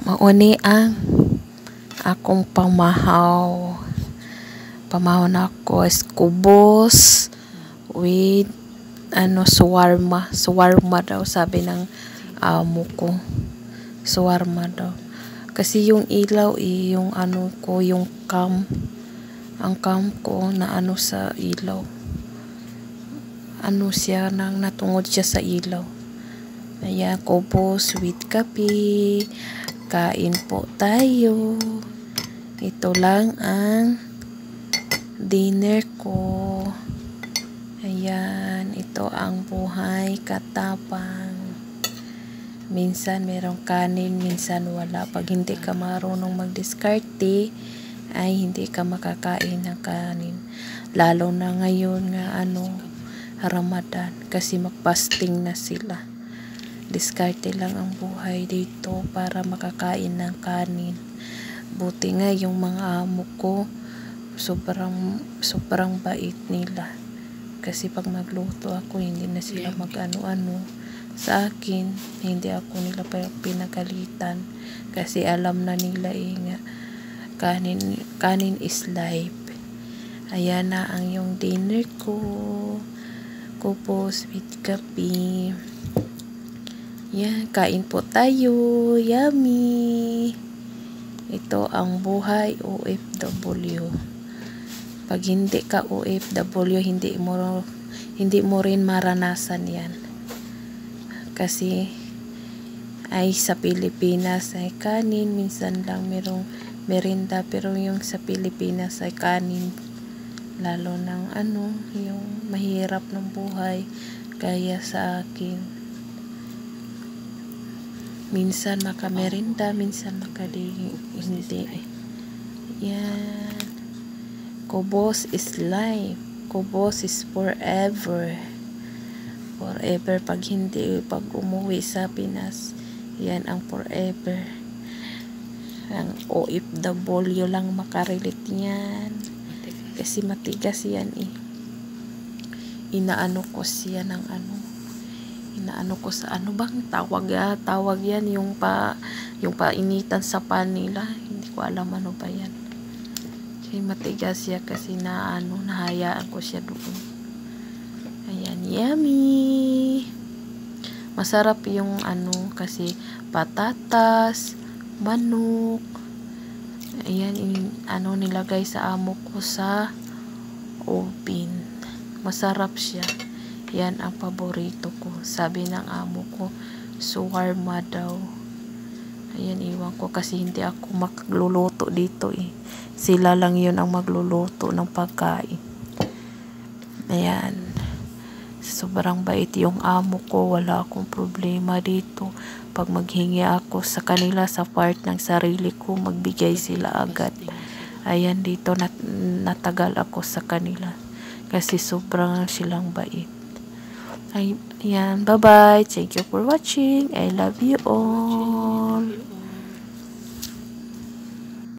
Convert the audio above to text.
Mauni ang akong pamahaw. Pamahaw na ako is kubos with shawarma. Shawarma daw sabi ng amo ko. Shawarma daw. Kasi yung ilaw yung ko, yung cam. Ang cam ko na sa ilaw. Siya nang natungod siya sa ilaw. Ayan, kubos with kape. Kain po tayo. Ito lang ang dinner ko. Ayan, ito ang buhay katapang. Minsan merong kanin, minsan wala. Pag hindi ka marunong mag-diskarte, ay hindi ka makakain ng kanin. Lalo na ngayon nga Ramadan, kasi mag-fasting na sila. Diskarte lang ang buhay dito para makakain ng kanin. Buti nga yung mga amo ko, sobrang bait nila. Kasi pag magluto ako, hindi na sila mag-ano sa akin. Hindi ako nila pinagalitan. Kasi alam na nila nga, kanin is life. Ayan na ang yung dinner ko. Kupos with kape. Yan, kain po tayo. Yummy! Ito ang buhay OFW. Pag hindi ka OFW, hindi mo rin maranasan yan. Kasi ay sa Pilipinas ay kanin, minsan lang merong merinda, pero yung sa Pilipinas ay kanin. Lalo ng yung mahirap ng buhay, kaya sa akin. Minsan makamerinda, minsan hindi. Yan. Kubos is life. Kubos is forever. Forever. Pag umuwi sa Pinas, yan ang forever. Ang OFW lang makarelate yan. Kasi matigas yan Inaano ko siya ng inaano ko sa bang tawag yan, yung painitan sa pan nila, hindi ko alam ano ba yan. Kasi matigas siya kasi nahayaan ko siya doon. Ayan, yummy. Masarap yung kasi patatas, manok. Ayan, nilagay sa amo ko sa oven. Masarap siya. Yan ang paborito ko. Sabi ng amo ko, shawarma daw. Ayan, iwan ko kasi hindi ako magluluto dito Sila lang yun ang magluluto ng pagkain. Ayan. Sobrang bait yung amo ko. Wala akong problema dito. Pag maghingi ako sa kanila sa part ng sarili ko, magbigay sila agad. Ayan, dito natagal ako sa kanila. Kasi sobrang silang bait. Ayan, bye-bye. Thank you for watching. I love you all.